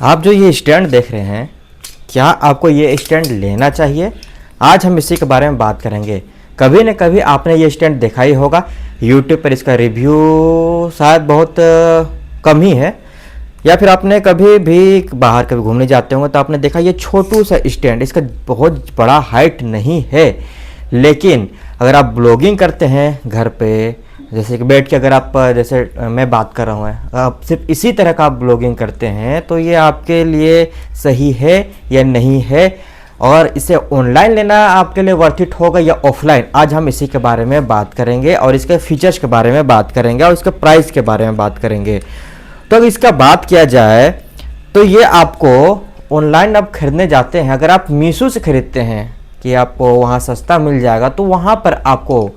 आप जो ये स्टैंड देख रहे हैं, क्या आपको ये स्टैंड लेना चाहिए? आज हम इसी के बारे में बात करेंगे। कभी न कभी आपने ये स्टैंड देखा ही होगा। यूट्यूब पर इसका रिव्यू शायद बहुत कम ही है, या फिर आपने कभी भी बाहर कभी घूमने जाते होंगे तो आपने देखा ये छोटू सा स्टैंड, इसका बहुत बड़ा हाइट नहीं है। लेकिन अगर आप ब्लॉगिंग करते हैं घर पे, जैसे कि बैठ के, अगर आप जैसे मैं बात कर रहा हूँ, आप सिर्फ इसी तरह का आप ब्लॉगिंग करते हैं, तो ये आपके लिए सही है या नहीं है, और इसे ऑनलाइन लेना आपके लिए वर्थ इट होगा या ऑफलाइन, आज हम इसी के बारे में बात करेंगे और इसके फीचर्स के बारे में बात करेंगे और इसके प्राइस के बारे में बात करेंगे। तो अगर इसका बात किया जाए तो ये आपको ऑनलाइन आप खरीदने जाते हैं, अगर आप मीशो से खरीदते हैं कि आपको वहाँ सस्ता मिल जाएगा, तो वहाँ पर आपको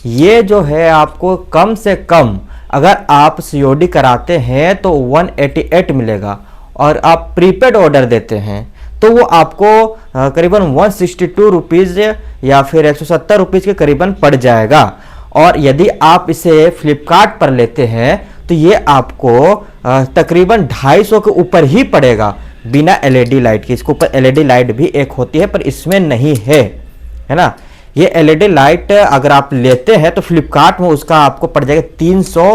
ये जो है आपको कम से कम, अगर आप सीओडी कराते हैं तो 188 मिलेगा, और आप प्रीपेड ऑर्डर देते हैं तो वो आपको करीबन 162 रुपीज़ या फिर 170 रुपीज़ के करीबन पड़ जाएगा। और यदि आप इसे फ्लिपकार्ट पर लेते हैं तो ये आपको तकरीबन 250 के ऊपर ही पड़ेगा, बिना एलईडी लाइट के। इसके ऊपर एलईडी लाइट भी एक होती है पर इसमें नहीं है ना। ये एलईडी लाइट अगर आप लेते हैं तो फ्लिपकार्ट में उसका आपको पड़ जाएगा 300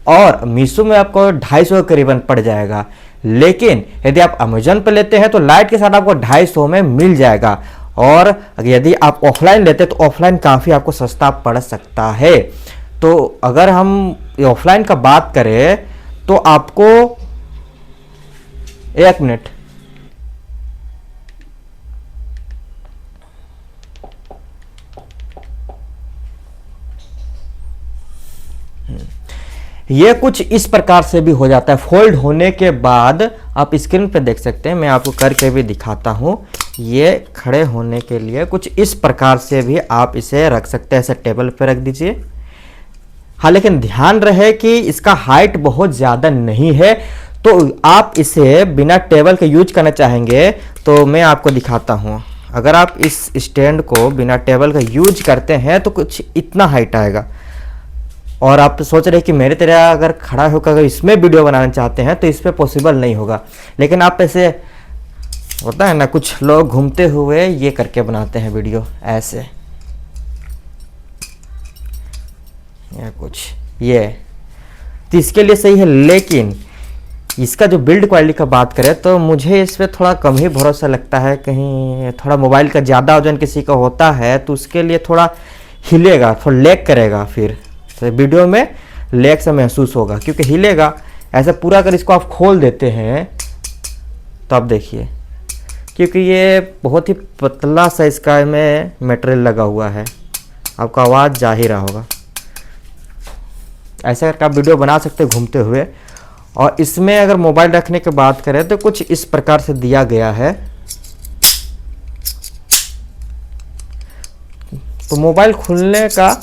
और मीशो में आपको 250 के करीबन पड़ जाएगा। लेकिन यदि आप अमेजन पर लेते हैं तो लाइट के साथ आपको 250 में मिल जाएगा। और यदि आप ऑफलाइन लेते हैं तो ऑफलाइन काफ़ी आपको सस्ता पड़ सकता है। तो अगर हम ऑफलाइन का बात करें तो आपको, एक मिनट, ये कुछ इस प्रकार से भी हो जाता है। फोल्ड होने के बाद आप स्क्रीन पे देख सकते हैं, मैं आपको करके भी दिखाता हूँ। ये खड़े होने के लिए कुछ इस प्रकार से भी आप इसे रख सकते हैं, ऐसे टेबल पे रख दीजिए। हाँ, लेकिन ध्यान रहे कि इसका हाइट बहुत ज़्यादा नहीं है, तो आप इसे बिना टेबल के यूज करना चाहेंगे तो मैं आपको दिखाता हूँ। अगर आप इस स्टैंड को बिना टेबल का यूज करते हैं तो कुछ इतना हाइट आएगा, और आप सोच रहे हैं कि मेरे तरह अगर खड़ा होकर अगर इसमें वीडियो बनाना चाहते हैं तो इस पर पॉसिबल नहीं होगा। लेकिन आप ऐसे, होता है ना, कुछ लोग घूमते हुए ये करके बनाते हैं वीडियो ऐसे, या कुछ ये, तो इसके लिए सही है। लेकिन इसका जो बिल्ड क्वालिटी का बात करें तो मुझे इस पर थोड़ा कम ही भरोसा लगता है। कहीं थोड़ा मोबाइल का ज़्यादा वजन किसी का होता है तो उसके लिए थोड़ा हिलेगा, थोड़ा लैग करेगा, फिर तो वीडियो में लैग से महसूस होगा क्योंकि हिलेगा। ऐसे पूरा अगर इसको आप खोल देते हैं तो आप देखिए, क्योंकि ये बहुत ही पतला सा इसका में मटेरियल लगा हुआ है, आपका आवाज़ जा ही रहा होगा। ऐसा करके आप वीडियो बना सकते हैं घूमते हुए। और इसमें अगर मोबाइल रखने की बात करें तो कुछ इस प्रकार से दिया गया है, तो मोबाइल खुलने का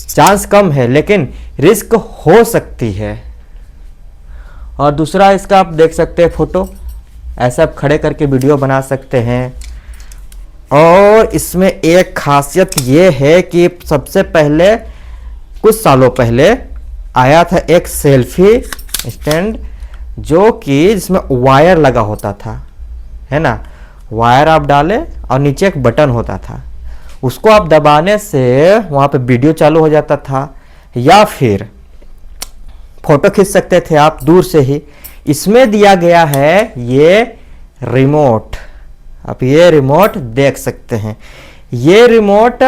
चांस कम है लेकिन रिस्क हो सकती है। और दूसरा, इसका आप देख सकते हैं फोटो, ऐसे आप खड़े करके वीडियो बना सकते हैं। और इसमें एक खासियत ये है कि सबसे पहले कुछ सालों पहले आया था एक सेल्फी स्टैंड, जो कि जिसमें वायर लगा होता था, है ना। वायर आप डालें और नीचे एक बटन होता था, उसको आप दबाने से वहाँ पे वीडियो चालू हो जाता था, या फिर फोटो खींच सकते थे आप दूर से ही। इसमें दिया गया है ये रिमोट, आप ये रिमोट देख सकते हैं। ये रिमोट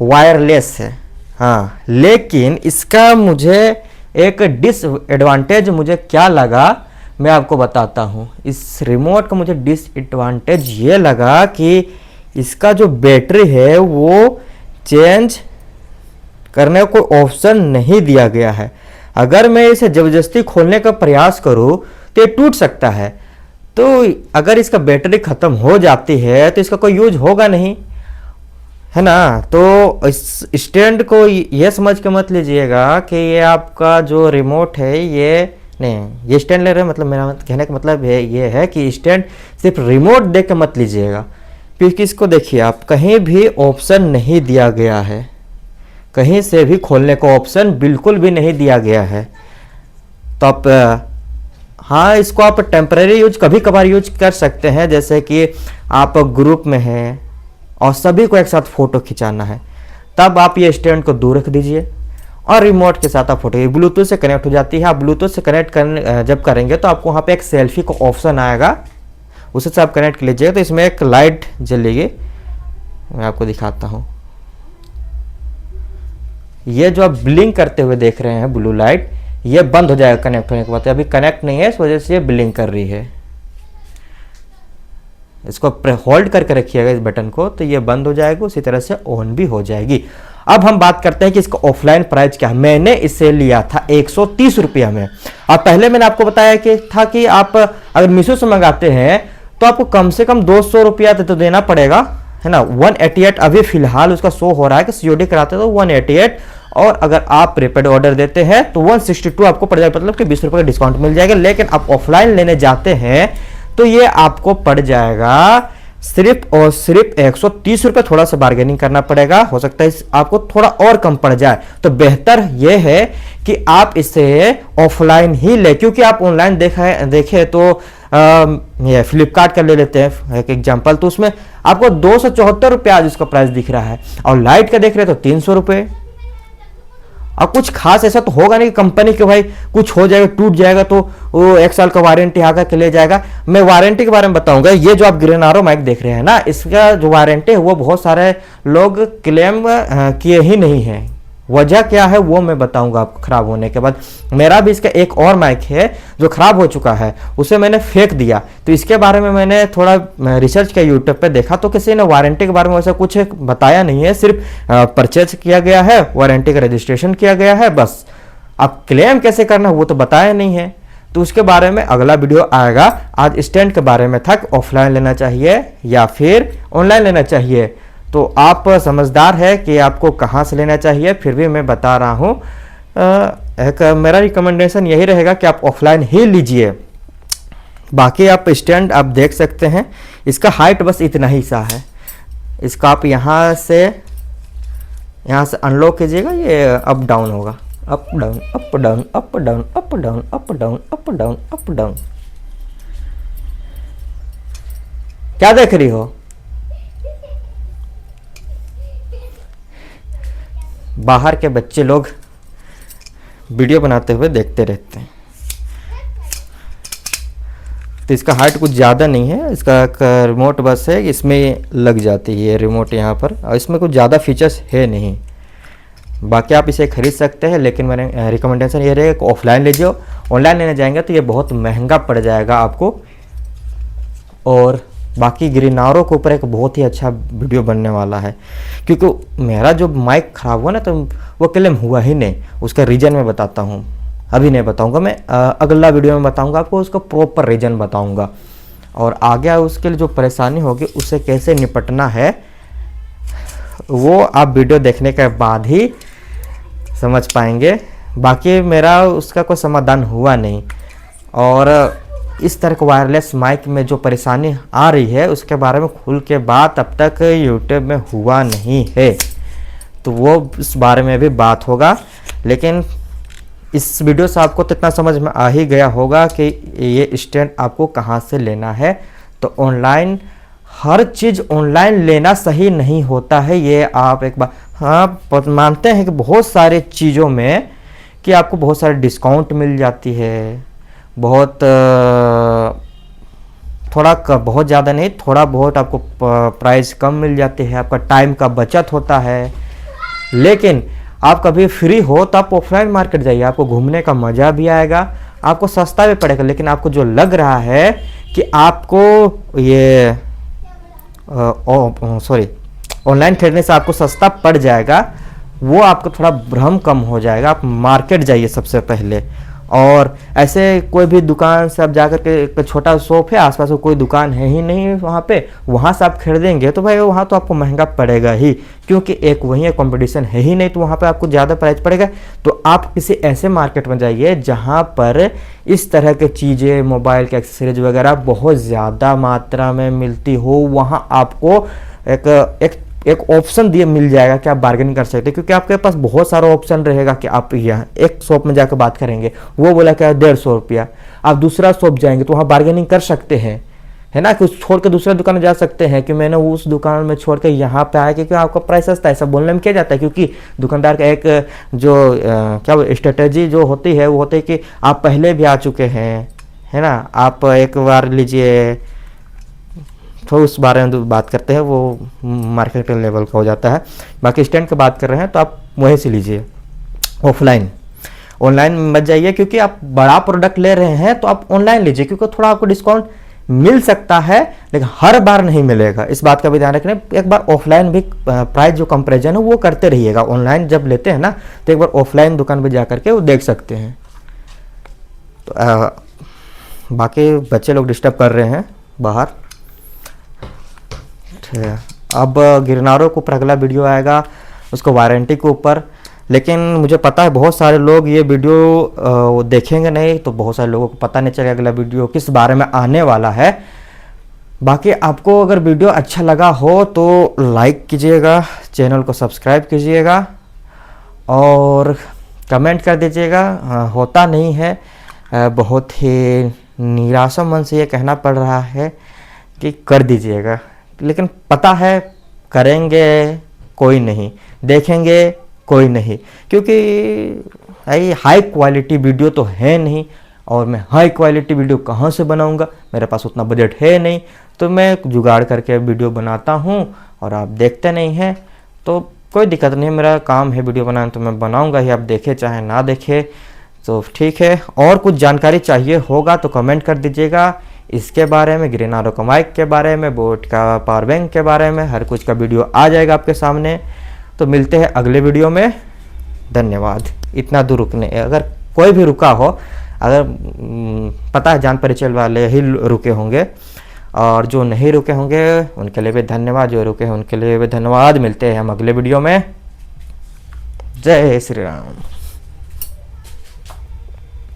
वायरलेस है, हाँ, लेकिन इसका मुझे एक डिसएडवांटेज मुझे क्या लगा मैं आपको बताता हूँ। इस रिमोट का मुझे डिसएडवांटेज ये लगा कि इसका जो बैटरी है वो चेंज करने को ऑप्शन नहीं दिया गया है। अगर मैं इसे ज़बरदस्ती खोलने का प्रयास करूँ तो ये टूट सकता है। तो अगर इसका बैटरी ख़त्म हो जाती है तो इसका कोई यूज होगा नहीं, है ना। तो इस स्टैंड को ये समझ के मत लीजिएगा कि ये आपका जो रिमोट है ये नहीं, ये स्टैंड ले रहे हैं, मतलब मेरा कहने का मतलब है ये है कि स्टैंड सिर्फ रिमोट देख के मत लीजिएगा, क्योंकि इसको देखिए आप, कहीं भी ऑप्शन नहीं दिया गया है, कहीं से भी खोलने का ऑप्शन बिल्कुल भी नहीं दिया गया है। तो आप हाँ, इसको आप टेम्परेरी यूज कभी कभार यूज कर सकते हैं, जैसे कि आप ग्रुप में हैं और सभी को एक साथ फ़ोटो खिंचाना है, तब आप ये स्टैंड को दूर रख दीजिए और रिमोट के साथ आप फोटो, ब्लूटूथ से कनेक्ट हो जाती है। आप ब्लूटूथ से कनेक्ट जब करेंगे तो आपको वहाँ पे एक सेल्फी का ऑप्शन आएगा, उसे से आप कनेक्ट कर लीजिएगा तो इसमें एक लाइट जलेगी। मैं आपको दिखाता हूँ, ये जो आप ब्लिंक करते हुए देख रहे हैं ब्लू लाइट, ये बंद हो जाएगा कनेक्ट होने के बाद। अभी कनेक्ट नहीं है, इस वजह से ये ब्लिंक कर रही है। इसको होल्ड करके रखिएगा इस बटन को, तो ये बंद हो जाएगा, उसी तरह से ऑन भी हो जाएगी। अब हम बात करते हैं कि इसका ऑफलाइन प्राइस क्या है। मैंने इसे लिया था 130 रुपया में। अब पहले मैंने आपको बताया कि था कि आप अगर मीशो से मंगाते हैं तो आपको कम से कम 200 रुपया तो देना पड़ेगा, है ना। 188 अभी फिलहाल उसका शो हो रहा है कि सीओडी कराते तो 188, और अगर आप प्रीपेड ऑर्डर देते हैं तो 162 आपको पड़ जाएगा, मतलब कि 20 रुपये का डिस्काउंट मिल जाएगा। लेकिन आप ऑफलाइन लेने जाते हैं तो ये आपको पड़ जाएगा सिर्फ और सिर्फ 130 रुपये। थोड़ा सा बार्गेनिंग करना पड़ेगा, हो सकता है आपको थोड़ा और कम पड़ जाए। तो बेहतर यह है कि आप इसे ऑफलाइन ही ले, क्योंकि आप ऑनलाइन देखे तो ये फ्लिपकार्ट का ले लेते हैं एक एग्जांपल, तो उसमें आपको 274 रुपये आज उसका प्राइस दिख रहा है, और लाइट का देख रहे तो 300 रुपये। अब कुछ खास ऐसा तो होगा नहीं कि कंपनी के भाई कुछ हो जाएगा, टूट जाएगा तो वो 1 साल का वारंटी आकर के ले जाएगा। मैं वारंटी के बारे में बताऊंगा। ये जो आप ग्रेनारो माइक देख रहे हैं ना, इसका जो वारंटी है वो बहुत सारे लोग क्लेम किए ही नहीं है। वजह क्या है वो मैं बताऊंगा आपको खराब होने के बाद। मेरा भी इसका एक और माइक है जो खराब हो चुका है, उसे मैंने फेंक दिया, तो इसके बारे में मैंने थोड़ा रिसर्च किया, यूट्यूब पे देखा तो किसी ने वारंटी के बारे में वैसा कुछ बताया नहीं है। सिर्फ परचेज किया गया है, वारंटी का रजिस्ट्रेशन किया गया है, बस। अब क्लेम कैसे करना वो तो बताया नहीं है, तो उसके बारे में अगला वीडियो आएगा। आज स्टैंड के बारे में था कि ऑफलाइन लेना चाहिए या फिर ऑनलाइन लेना चाहिए। तो आप समझदार है कि आपको कहाँ से लेना चाहिए, फिर भी मैं बता रहा हूँ। एक मेरा रिकमेंडेशन यही रहेगा कि आप ऑफलाइन ही लीजिए। बाकी आप स्टैंड आप देख सकते हैं, इसका हाइट बस इतना ही सा है। इसका आप यहाँ से अनलॉक कीजिएगा, ये अप डाउन होगा, up down up down up down up down up down up down up down. क्या देख रही हो? बाहर के बच्चे लोग वीडियो बनाते हुए देखते रहते हैं। तो इसका हाइट कुछ ज़्यादा नहीं है, इसका रिमोट बस है, इसमें लग जाती है रिमोट यहाँ पर, और इसमें कुछ ज़्यादा फीचर्स है नहीं। बाकी आप इसे खरीद सकते हैं, लेकिन मैंने रिकमेंडेशन ये रहेगा कि ऑफलाइन लीजिए। ऑनलाइन लेने जाएंगे तो ये बहुत महंगा पड़ जाएगा आपको। और बाकी ग्रेनारो के ऊपर एक बहुत ही अच्छा वीडियो बनने वाला है, क्योंकि मेरा जो माइक ख़राब हुआ ना तो वो क्लेम हुआ ही नहीं। उसका रीज़न मैं बताता हूँ, अभी नहीं बताऊँगा, मैं अगला वीडियो में बताऊँगा आपको, उसका प्रॉपर रीज़न बताऊँगा। और आगे उसके लिए जो परेशानी होगी उससे कैसे निपटना है वो आप वीडियो देखने के बाद ही समझ पाएंगे। बाकी मेरा उसका कोई समाधान हुआ नहीं, और इस तरह के वायरलेस माइक में जो परेशानी आ रही है उसके बारे में खुल के बात अब तक यूट्यूब में हुआ नहीं है, तो वो इस बारे में भी बात होगा। लेकिन इस वीडियो से आपको तो इतना समझ में आ ही गया होगा कि ये स्टैंड आपको कहाँ से लेना है। तो ऑनलाइन हर चीज़ ऑनलाइन लेना सही नहीं होता है, ये आप एक बार हाँ मानते हैं कि बहुत सारे चीज़ों में कि आपको बहुत सारे डिस्काउंट मिल जाती है, बहुत बहुत ज़्यादा नहीं, थोड़ा बहुत आपको प्राइस कम मिल जाती है, आपका टाइम का बचत होता है। लेकिन आप कभी फ्री हो तो आप ऑफलाइन मार्केट जाइए, आपको घूमने का मज़ा भी आएगा, आपको सस्ता भी पड़ेगा। लेकिन आपको जो लग रहा है कि आपको ये ऑनलाइन खरीदने से आपको सस्ता पड़ जाएगा, वो आपको थोड़ा भ्रम कम हो जाएगा। आप मार्केट जाइए सबसे पहले, और ऐसे कोई भी दुकान से आप जाकर के, छोटा शॉप है आसपास में, कोई दुकान है ही नहीं वहाँ पे, वहाँ से आप खरीदेंगे तो भाई वहाँ तो आपको महंगा पड़ेगा ही, क्योंकि एक वहीं कंपटीशन है ही नहीं, तो वहाँ पे आपको ज़्यादा प्राइस पड़ेगा। तो आप किसी ऐसे मार्केट में जाइए जहाँ पर इस तरह के चीज़ें, मोबाइल के एक्सेसरीज वगैरह बहुत ज़्यादा मात्रा में मिलती हो। वहाँ आपको एक एक ऑप्शन दिए मिल जाएगा कि आप बार्गेनिंग कर सकते हैं, क्योंकि आपके पास बहुत सारा ऑप्शन रहेगा कि आप यहाँ एक शॉप में जाकर बात करेंगे, वो बोला क्या 150 रुपया, आप दूसरा शॉप जाएंगे तो वहाँ बार्गेनिंग कर सकते हैं, है ना, कि छोड़ के दूसरे दुकान में जा सकते हैं कि मैंने उस दुकान में छोड़ के यहाँ पे आया क्योंकि आपका प्राइस सस्ता है, ऐसा बोलने में किया जाता है। क्योंकि दुकानदार का एक जो क्या स्ट्रेटेजी जो होती है वो होती है कि आप पहले भी आ चुके हैं, है ना, आप एक बार लीजिए, तो उस बारे में बात करते हैं, वो मार्केट लेवल का हो जाता है। बाकी स्टैंड की बात कर रहे हैं तो आप वहीं से लीजिए ऑफलाइन, ऑनलाइन में मत जाइए, क्योंकि आप बड़ा प्रोडक्ट ले रहे हैं तो आप ऑनलाइन लीजिए, क्योंकि थोड़ा आपको डिस्काउंट मिल सकता है, लेकिन हर बार नहीं मिलेगा, इस बात का भी ध्यान रखना। एक बार ऑफलाइन भी प्राइस जो कंपैरिजन है वो करते रहिएगा। ऑनलाइन जब लेते हैं ना तो एक बार ऑफलाइन दुकान पर जा करके वो देख सकते हैं। तो बाकी बच्चे लोग डिस्टर्ब कर रहे हैं बाहर। अब गिरनारों के ऊपर अगला वीडियो आएगा, उसको वारंटी के ऊपर, लेकिन मुझे पता है बहुत सारे लोग ये वीडियो देखेंगे नहीं, तो बहुत सारे लोगों को पता नहीं चलेगा अगला वीडियो किस बारे में आने वाला है। बाकी आपको अगर वीडियो अच्छा लगा हो तो लाइक कीजिएगा, चैनल को सब्सक्राइब कीजिएगा और कमेंट कर दीजिएगा। होता नहीं है, बहुत ही निराशा मन से ये कहना पड़ रहा है कि कर दीजिएगा, लेकिन पता है करेंगे कोई नहीं, देखेंगे कोई नहीं, क्योंकि हाई क्वालिटी वीडियो तो है नहीं, और मैं हाई क्वालिटी वीडियो कहाँ से बनाऊंगा, मेरे पास उतना बजट है नहीं, तो मैं जुगाड़ करके वीडियो बनाता हूँ और आप देखते नहीं हैं, तो कोई दिक्कत नहीं, मेरा काम है वीडियो बनाना, तो मैं बनाऊंगा ही, आप देखे चाहे ना देखे तो ठीक है। और कुछ जानकारी चाहिए होगा तो कमेंट कर दीजिएगा, इसके बारे में, ग्रीन आरो का माइक के बारे में, बोट का पावर बैंक के बारे में, हर कुछ का वीडियो आ जाएगा आपके सामने। तो मिलते हैं अगले वीडियो में, धन्यवाद। इतना दूर रुकने, अगर कोई भी रुका हो, अगर पता है जान परिचय वाले ही रुके होंगे, और जो नहीं रुके होंगे उनके लिए भी धन्यवाद, जो रुके हैं उनके लिए भी धन्यवाद। मिलते हैं हम अगले वीडियो में। जय श्री राम।